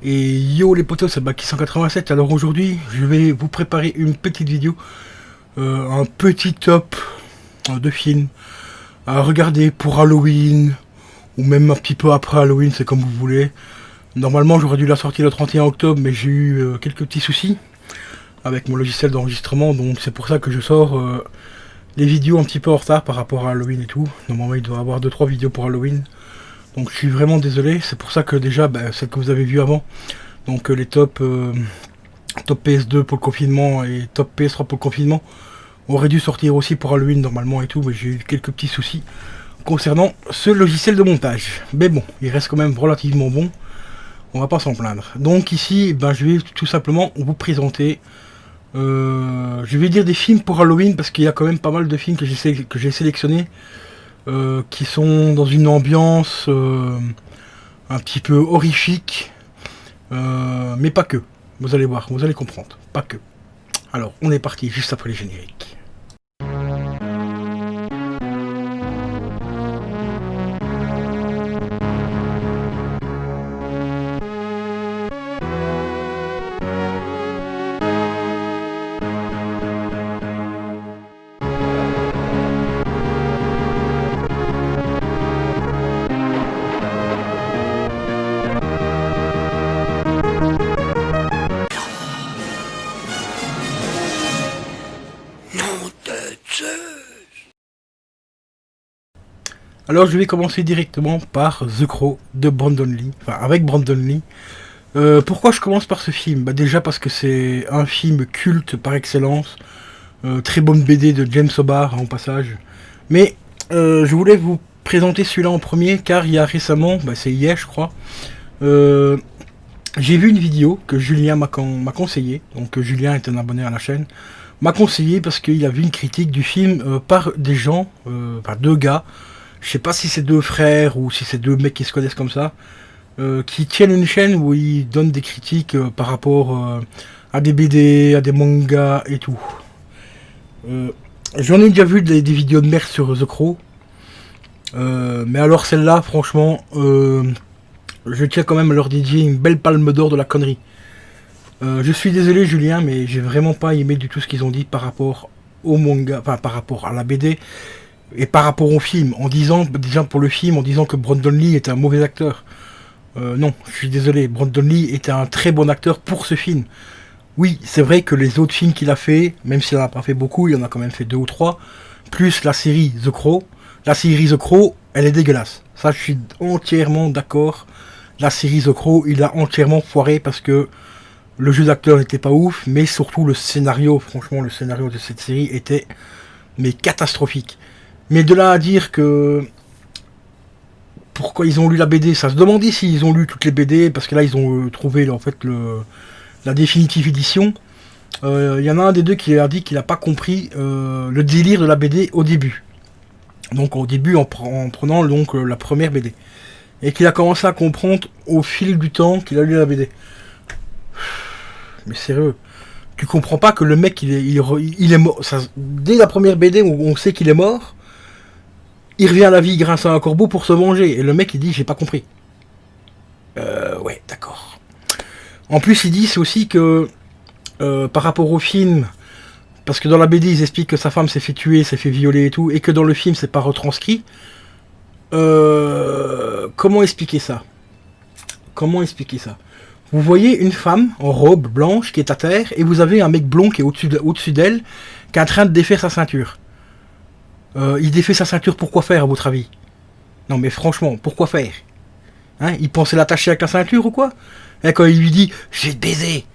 Et yo les potos, c'est Baki 187. Alors aujourd'hui, je vais vous préparer une petite vidéo, un petit top de films à regarder pour Halloween, ou même un petit peu après Halloween, c'est comme vous voulez. Normalement, j'aurais dû la sortir le 31 octobre, mais j'ai eu quelques petits soucis avec mon logiciel d'enregistrement, donc c'est pour ça que je sors les vidéos un petit peu en retard par rapport à Halloween et tout. Normalement, il doit y avoir 2-3 vidéos pour Halloween. Donc je suis vraiment désolé, c'est pour ça que déjà, celle que vous avez vue avant, donc les top PS2 pour le confinement et top PS3 pour le confinement, auraient dû sortir aussi pour Halloween normalement et tout, mais j'ai eu quelques petits soucis concernant ce logiciel de montage. Mais bon, il reste quand même relativement bon, on va pas s'en plaindre. Donc ici, je vais tout simplement vous présenter, je vais dire des films pour Halloween, parce qu'il y a quand même pas mal de films que j'ai sélectionnés, qui sont dans une ambiance un petit peu horrifique, mais pas que. Vous allez voir, vous allez comprendre, pas que. Alors, on est parti juste après les génériques. Alors je vais commencer directement par The Crow de Brandon Lee, enfin avec Brandon Lee. Pourquoi je commence par ce film? Déjà parce que c'est un film culte par excellence, très bonne BD de James O'Barr en passage. Mais je voulais vous présenter celui-là en premier car il y a récemment, c'est hier je crois, j'ai vu une vidéo que Julien m'a conseillé, donc Julien est un abonné à la chaîne, m'a conseillé parce qu'il a vu une critique du film par des gens, par deux gars. Je sais pas si c'est deux frères ou si c'est deux mecs qui se connaissent comme ça, qui tiennent une chaîne où ils donnent des critiques par rapport à des BD, à des mangas et tout. J'en ai déjà vu des vidéos de merde sur The Crow, mais alors celle-là, franchement, je tiens quand même à leur dédier une belle palme d'or de la connerie. Je suis désolé Julien, mais j'ai vraiment pas aimé du tout ce qu'ils ont dit par rapport au manga, enfin par rapport à la BD. Et par rapport au film, en disant, déjà pour le film, en disant que Brandon Lee était un mauvais acteur. Non, je suis désolé, Brandon Lee était un très bon acteur pour ce film. Oui, c'est vrai que les autres films qu'il a fait, même s'il n'en a pas fait beaucoup, il en a quand même fait 2 ou 3, plus la série The Crow. La série The Crow, elle est dégueulasse. Ça, je suis entièrement d'accord. La série The Crow, il a entièrement foiré parce que le jeu d'acteur n'était pas ouf, mais surtout le scénario, franchement, le scénario de cette série était mais catastrophique. Mais de là à dire que pourquoi ils ont lu la BD, ça se demandait s'ils ont lu toutes les BD, parce que là ils ont trouvé en fait la définitive édition. Il y en a un des deux qui a dit qu'il n'a pas compris le délire de la BD au début. Donc au début en prenant donc la première BD. Et qu'il a commencé à comprendre au fil du temps qu'il a lu la BD. Mais sérieux, tu comprends pas que le mec il est mort. Ça, dès la première BD où on sait qu'il est mort, il revient à la vie grâce à un corbeau pour se venger. Et le mec il dit j'ai pas compris. Ouais d'accord. En plus il dit c'est aussi que par rapport au film, parce que dans la BD ils expliquent que sa femme s'est fait tuer, s'est fait violer et tout, et que dans le film c'est pas retranscrit. Comment expliquer ça? Comment expliquer ça? Vous voyez une femme en robe blanche qui est à terre, et vous avez un mec blond qui est au-dessus d'elle, qui est en train de défaire sa ceinture. Il défait sa ceinture, pourquoi faire à votre avis? Non mais franchement, pourquoi faire? Hein, il pensait l'attacher avec la ceinture ou quoi? Et quand il lui dit « Je vais te baiser »,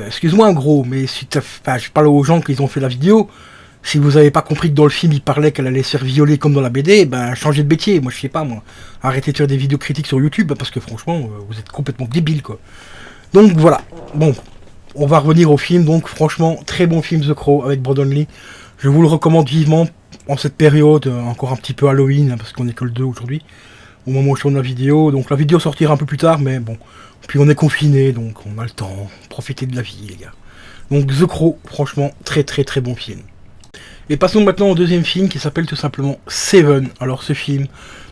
excuse-moi gros, mais si je parle aux gens qui ont fait la vidéo, si vous avez pas compris que dans le film il parlait qu'elle allait se faire violer comme dans la BD, changez de métier, moi je sais pas moi. Arrêtez de faire des vidéos critiques sur YouTube, parce que franchement, vous êtes complètement débile quoi. Donc voilà, bon, on va revenir au film, donc franchement, très bon film The Crow avec Brandon Lee. Je vous le recommande vivement en cette période, encore un petit peu Halloween, parce qu'on est que le 2 aujourd'hui, au moment où je tourne la vidéo. Donc la vidéo sortira un peu plus tard, mais bon. Puis on est confiné, donc on a le temps. Profitez de la vie, les gars. Donc The Crow, franchement, très très très bon film. Et passons maintenant au deuxième film qui s'appelle tout simplement Seven. Alors ce film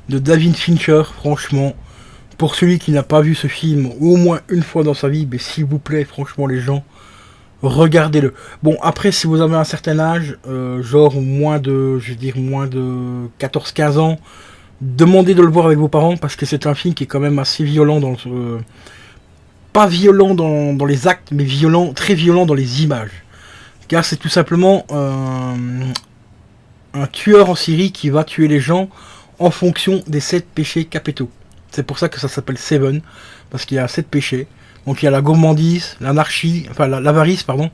de David Fincher, franchement, Pour celui qui n'a pas vu ce film au moins une fois dans sa vie, mais s'il vous plaît, franchement les gens, regardez-le. Bon, après, si vous avez un certain âge, genre moins de, je veux dire, moins de 14-15 ans, demandez de le voir avec vos parents parce que c'est un film qui est quand même assez violent dans pas violent dans les actes, mais violent, très violent dans les images. Car c'est tout simplement un tueur en série qui va tuer les gens en fonction des 7 péchés capitaux. C'est pour ça que ça s'appelle Seven, parce qu'il y a 7 péchés. Donc il y a la gourmandise, l'anarchie, enfin l'avarice, pardon,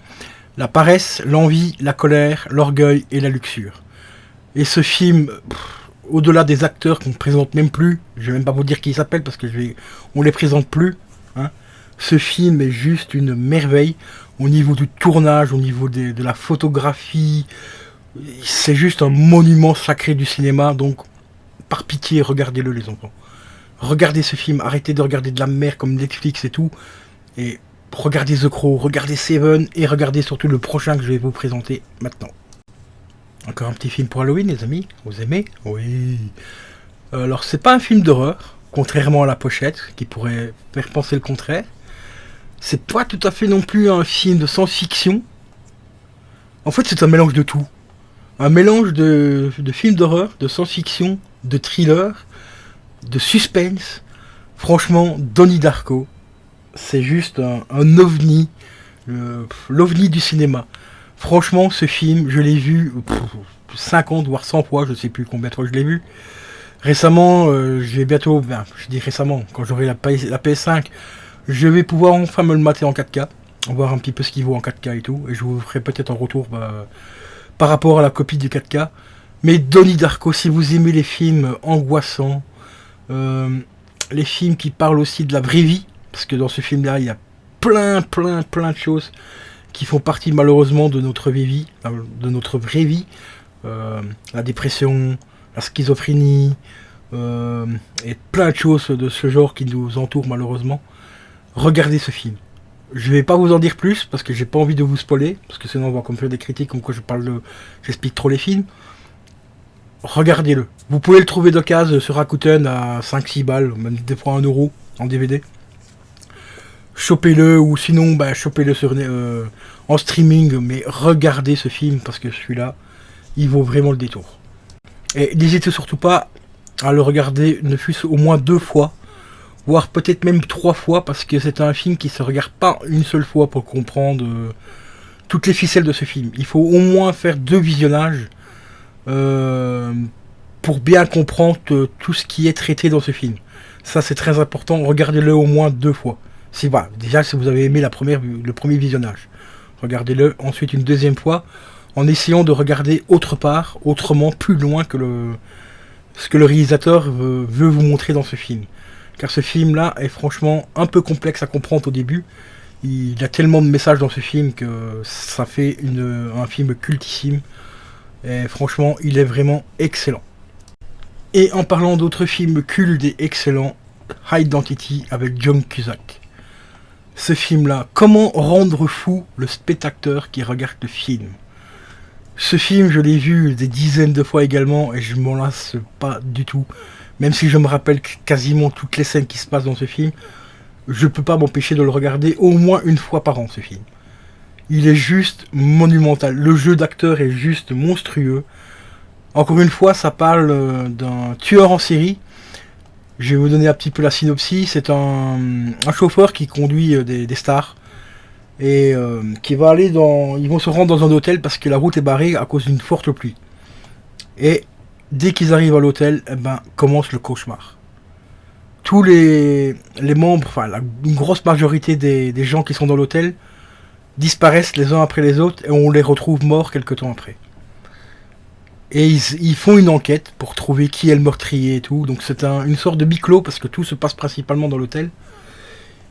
la paresse, l'envie, la colère, l'orgueil et la luxure. Et ce film, au-delà des acteurs qu'on ne présente même plus, je vais même pas vous dire qui ils s'appellent parce que on les présente plus. Hein. Ce film est juste une merveille au niveau du tournage, au niveau de la photographie. C'est juste un monument sacré du cinéma. Donc, par pitié, regardez-le les enfants. Regardez ce film, arrêtez de regarder de la merde comme Netflix et tout. Et regardez The Crow, regardez Seven et regardez surtout le prochain que je vais vous présenter maintenant. Encore un petit film pour Halloween, les amis. Vous aimez? Oui. Alors, c'est pas un film d'horreur, contrairement à la pochette, qui pourrait faire penser le contraire. C'est pas tout à fait non plus un film de science-fiction. En fait, c'est un mélange de tout. Un mélange de films d'horreur, de science-fiction, de thriller, de suspense. Franchement, Donnie Darko, c'est juste un ovni. L'ovni du cinéma. Franchement, ce film, je l'ai vu 50 voire 100 fois, je sais plus combien de fois je l'ai vu. Récemment, je vais bientôt, je dis récemment, quand j'aurai la PS5, je vais pouvoir enfin me le mater en 4K, voir un petit peu ce qu'il vaut en 4K et tout, et je vous ferai peut-être un retour par rapport à la copie du 4K. Mais Donnie Darko, si vous aimez les films angoissants, les films qui parlent aussi de la vraie vie, parce que dans ce film-là, il y a plein de choses qui font partie malheureusement de notre vraie vie, la dépression, la schizophrénie, et plein de choses de ce genre qui nous entourent malheureusement. Regardez ce film. Je vais pas vous en dire plus parce que j'ai pas envie de vous spoiler, parce que sinon on va comme faire des critiques comme quoi j'explique trop les films. Regardez-le. Vous pouvez le trouver d'occasion sur Rakuten à 5-6 balles, même des fois 1 euro en DVD. Chopez-le, ou sinon chopez-le en streaming, mais regardez ce film parce que celui-là, il vaut vraiment le détour. Et n'hésitez surtout pas à le regarder ne fût-ce au moins 2 fois, voire peut-être même 3 fois, parce que c'est un film qui se regarde pas une seule fois pour comprendre toutes les ficelles de ce film. Il faut au moins faire 2 visionnages pour bien comprendre tout ce qui est traité dans ce film. Ça c'est très important, regardez-le au moins 2 fois. Déjà si vous avez aimé le premier visionnage, regardez-le ensuite une deuxième fois, en essayant de regarder autrement, plus loin que ce que le réalisateur veut vous montrer dans ce film. Car ce film-là est franchement un peu complexe à comprendre au début. Il y a tellement de messages dans ce film que ça fait un film cultissime. Et franchement, il est vraiment excellent. Et en parlant d'autres films cultes et excellents, High Identity avec John Cusack. Ce film-là, comment rendre fou le spectateur qui regarde le film? Ce film, je l'ai vu des dizaines de fois également et je m'en lasse pas du tout. Même si je me rappelle quasiment toutes les scènes qui se passent dans ce film, je peux pas m'empêcher de le regarder au moins une fois par an, ce film. Il est juste monumental. Le jeu d'acteur est juste monstrueux. Encore une fois, ça parle d'un tueur en série. Je vais vous donner un petit peu la synopsis. C'est un chauffeur qui conduit des stars. Et qui va aller ils vont se rendre dans un hôtel parce que la route est barrée à cause d'une forte pluie. Et dès qu'ils arrivent à l'hôtel, commence le cauchemar. Tous les membres, une grosse majorité des gens qui sont dans l'hôtel disparaissent les uns après les autres et on les retrouve morts quelques temps après. Et ils font une enquête pour trouver qui est le meurtrier et tout. Donc c'est une sorte de huis clos parce que tout se passe principalement dans l'hôtel.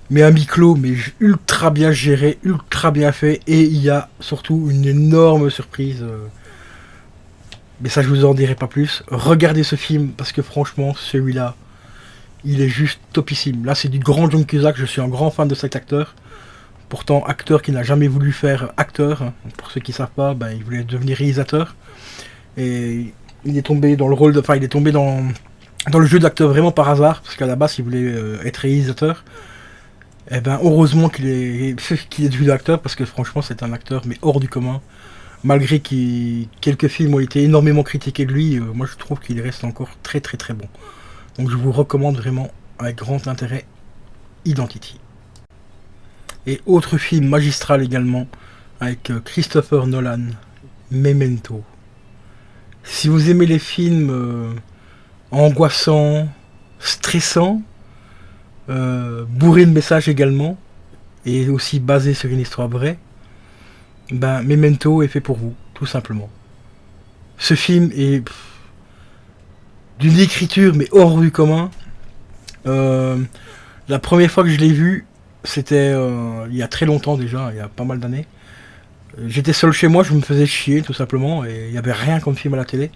Mais un huis clos, mais ultra bien géré, ultra bien fait. Et il y a surtout une énorme surprise. Mais ça, je vous en dirai pas plus. Regardez ce film parce que franchement, celui-là, il est juste topissime. Là, c'est du grand John Cusack. Je suis un grand fan de cet acteur. Pourtant, acteur qui n'a jamais voulu faire acteur. Hein. Pour ceux qui ne savent pas, il voulait devenir réalisateur. Et il est tombé dans le rôle il est tombé dans dans le jeu d'acteur vraiment par hasard, parce qu'à la base il voulait être réalisateur. Et ben heureusement qu'il est qu'il est devenu acteur, parce que franchement c'est un acteur mais hors du commun. Malgré que quelques films ont été énormément critiqués de lui, moi je trouve qu'il reste encore très très très bon. Donc je vous recommande vraiment avec grand intérêt Identity. Et autre film magistral également, avec Christopher Nolan, Memento. Si vous aimez les films angoissants, stressants, bourrés de messages également, et aussi basés sur une histoire vraie, ben Memento est fait pour vous, tout simplement. Ce film est d'une écriture mais hors du commun. La première fois que je l'ai vu, c'était il y a très longtemps déjà, il y a pas mal d'années. J'étais seul chez moi, je me faisais chier tout simplement, et il n'y avait rien comme film à la télé.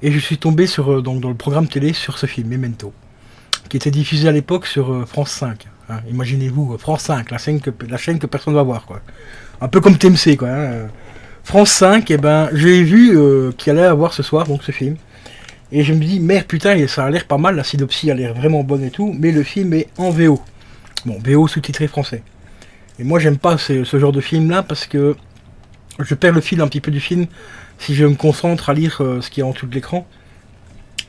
Et je suis tombé sur, donc, dans le programme télé sur ce film, Memento, qui était diffusé à l'époque sur France 5. Hein. Imaginez-vous, France 5, la chaîne que personne ne va voir, quoi. Un peu comme TMC, quoi. Hein. France 5, et ben, j'ai vu qu'il allait avoir ce soir donc ce film. Et je me dis, merde, putain, ça a l'air pas mal, la synopsie a l'air vraiment bonne et tout, mais le film est en VO. Bon, VO sous-titré français. Et moi, j'aime pas ce genre de film-là, parce que je perds le fil un petit peu du film si je me concentre à lire ce qu'il y a en dessous de l'écran.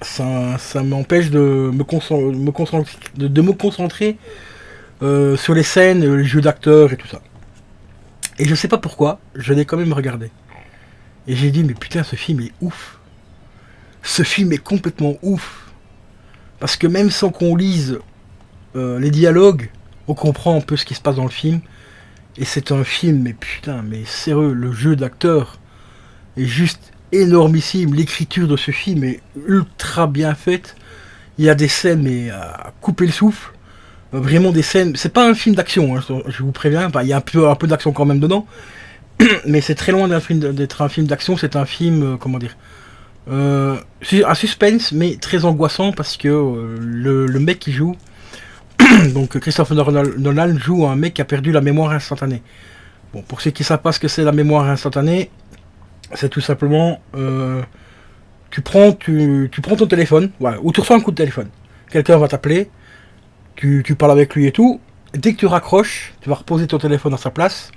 Ça m'empêche de me concentrer sur les scènes, les jeux d'acteurs et tout ça. Et je sais pas pourquoi, je l'ai quand même regardé. Et j'ai dit, mais putain, ce film est ouf. Ce film est complètement ouf. Parce que même sans qu'on lise les dialogues, on comprend un peu ce qui se passe dans le film. Et c'est un film, mais putain, mais sérieux, le jeu d'acteur est juste énormissime. L'écriture de ce film est ultra bien faite. Il y a des scènes, mais à couper le souffle. Vraiment des scènes. C'est pas un film d'action, hein, je vous préviens. Enfin, il y a un peu d'action quand même dedans. Mais c'est très loin d'être un film d'action. C'est un film, comment dire, un suspense, mais très angoissant parce que le mec qui joue, donc Christopher Nolan joue un mec qui a perdu la mémoire instantanée. Bon, pour ceux qui savent pas ce que c'est la mémoire instantanée, c'est tout simplement tu prends ton téléphone, voilà, ou tu reçois un coup de téléphone. Quelqu'un va t'appeler, tu parles avec lui et tout. Et dès que tu raccroches, tu vas reposer ton téléphone à sa place.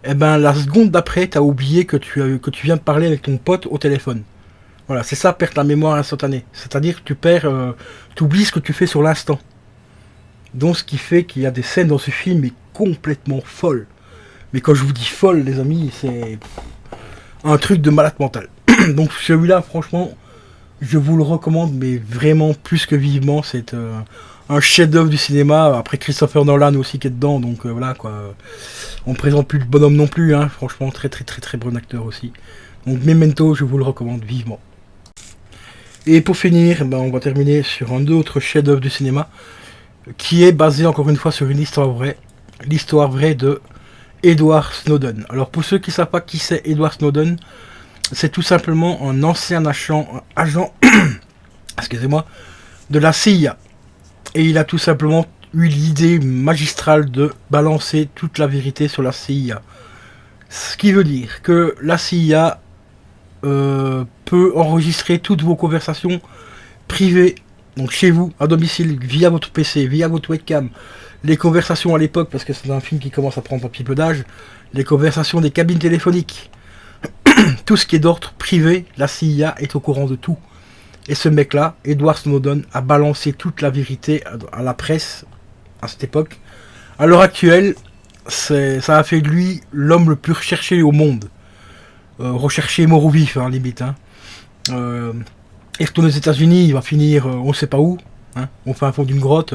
Et ben la seconde d'après, tu as oublié que tu viens de parler avec ton pote au téléphone. Voilà, c'est ça, perdre la mémoire instantanée. C'est-à-dire que tu oublies ce que tu fais sur l'instant. Donc ce qui fait qu'il y a des scènes dans ce film mais complètement folles. Mais quand je vous dis folle, les amis, c'est un truc de malade mental. Donc celui-là, franchement, je vous le recommande, mais vraiment plus que vivement. C'est un chef-d'œuvre du cinéma. Après Christopher Nolan aussi qui est dedans, donc voilà quoi. On présente plus le bonhomme non plus, hein. Franchement, très très très très bon acteur aussi. Donc Memento, je vous le recommande vivement. Et pour finir, ben, on va terminer sur un autre chef-d'œuvre du cinéma, qui est basé encore une fois sur une histoire vraie. L'histoire vraie de Edward Snowden. Alors pour ceux qui ne savent pas qui c'est Edward Snowden, c'est tout simplement un ancien agent excusez-moi, de la CIA. Et il a tout simplement eu l'idée magistrale de balancer toute la vérité sur la CIA. Ce qui veut dire que la CIA peut enregistrer toutes vos conversations privées, donc chez vous, à domicile, via votre PC, via votre webcam. Les conversations à l'époque, parce que c'est un film qui commence à prendre un petit peu d'âge, les conversations des cabines téléphoniques. Tout ce qui est d'ordre privé, la CIA est au courant de tout. Et ce mec-là, Edward Snowden, a balancé toute la vérité à la presse à cette époque. À l'heure actuelle, ça a fait de lui l'homme le plus recherché au monde. Recherché mort ou vif, hein, limite. Hein. Il retourne aux États-Unis, il va finir on ne sait pas où, hein, au fin fond d'une grotte.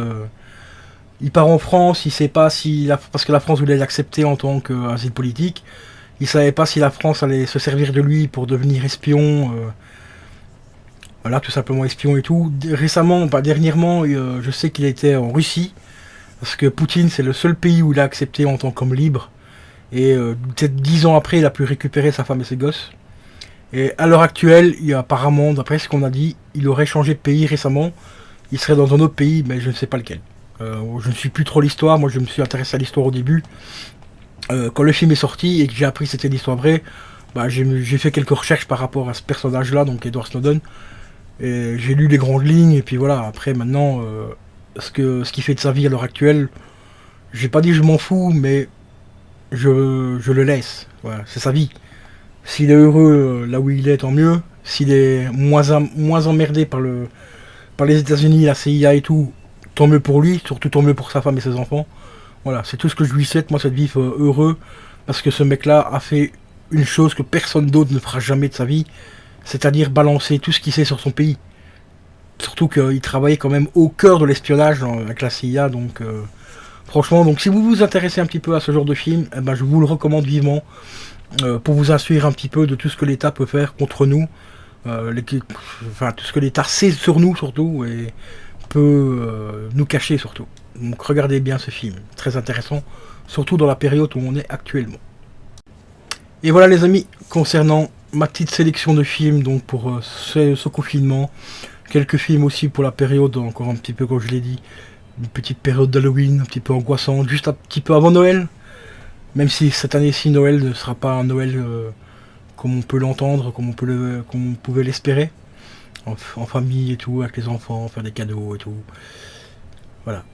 Il part en France, il sait pas si parce que la France voulait l'accepter en tant qu'asile politique. Il savait pas si la France allait se servir de lui pour devenir espion. Voilà, tout simplement espion et tout. Récemment, dernièrement, je sais qu'il était en Russie, parce que Poutine, c'est le seul pays où il a accepté en tant qu'homme libre. Et peut-être 10 ans après, il a pu récupérer sa femme et ses gosses. Et à l'heure actuelle, il y a apparemment, d'après ce qu'on a dit, il aurait changé de pays récemment. Il serait dans un autre pays, mais je ne sais pas lequel. Je ne suis plus trop l'histoire. Moi, je me suis intéressé à l'histoire au début. Quand le film est sorti et que j'ai appris que c'était l'histoire vraie, bah, j'ai fait quelques recherches par rapport à ce personnage-là, donc Edward Snowden. Et j'ai lu les grandes lignes, et puis voilà, après maintenant, ce qu'il fait de sa vie à l'heure actuelle, j'ai pas dit je m'en fous, mais je le laisse. Voilà, c'est sa vie. S'il est heureux là où il est, tant mieux. S'il est moins emmerdé par les États-Unis, la CIA et tout, tant mieux pour lui, surtout tant mieux pour sa femme et ses enfants. Voilà, c'est tout ce que je lui souhaite, moi, c'est de vivre heureux, parce que ce mec-là a fait une chose que personne d'autre ne fera jamais de sa vie, c'est-à-dire balancer tout ce qu'il sait sur son pays. Surtout qu'il travaillait quand même au cœur de l'espionnage avec la CIA, donc franchement, donc si vous vous intéressez un petit peu à ce genre de film, eh ben, je vous le recommande vivement, pour vous instruire un petit peu de tout ce que l'État peut faire contre nous, enfin tout ce que l'État sait sur nous surtout, et peut nous cacher surtout. Donc regardez bien ce film, très intéressant, surtout dans la période où on est actuellement. Et voilà les amis, concernant ma petite sélection de films donc pour ce confinement, quelques films aussi pour la période, encore un petit peu comme je l'ai dit, une petite période d'Halloween, un petit peu angoissante, juste un petit peu avant Noël, même si cette année-ci Noël ne sera pas un Noël comme on peut l'entendre, comme on pouvait l'espérer, en famille et tout, avec les enfants, faire des cadeaux et tout. Voilà.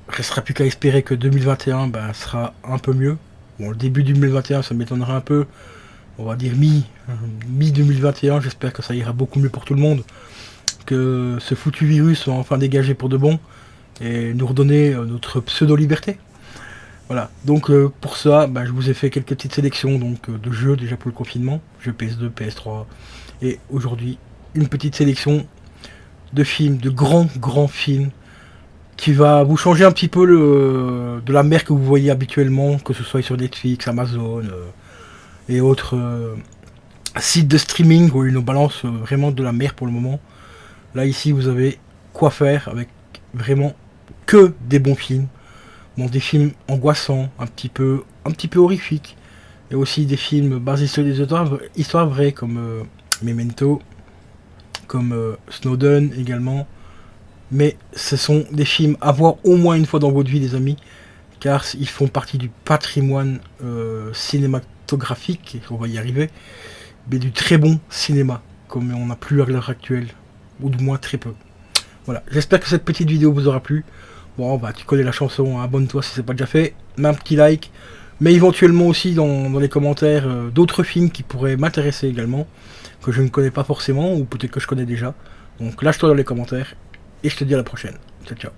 Restera plus qu'à espérer que 2021 bah, sera un peu mieux. Bon, le début 2021, ça m'étonnera un peu. On va dire mi 2021, j'espère que ça ira beaucoup mieux pour tout le monde. Que ce foutu virus soit enfin dégagé pour de bon. Et nous redonner notre pseudo-liberté. Voilà. Donc pour ça, bah, je vous ai fait quelques petites sélections donc, de jeux déjà pour le confinement. Jeux PS2, PS3. Et aujourd'hui, une petite sélection de films, de grands films qui va vous changer un petit peu de la mer que vous voyez habituellement, que ce soit sur Netflix, Amazon et autres sites de streaming où ils nous balancent vraiment de la mer pour le moment. Là ici vous avez quoi faire avec vraiment que des bons films. Bon, des films angoissants, un petit peu horrifiques, et aussi des films basés sur des histoires vraies comme Memento, comme Snowden également. Mais ce sont des films à voir au moins une fois dans votre vie, les amis, car ils font partie du patrimoine cinématographique, et on va y arriver, mais du très bon cinéma, comme on n'a plus à l'heure actuelle, ou du moins très peu. Voilà, j'espère que cette petite vidéo vous aura plu. Bon, bah tu connais la chanson, hein, abonne-toi si c'est pas déjà fait, mets un petit like, mais éventuellement aussi dans les commentaires d'autres films qui pourraient m'intéresser également, que je ne connais pas forcément, ou peut-être que je connais déjà. Donc lâche-toi dans les commentaires, et je te dis à la prochaine. Ciao ciao.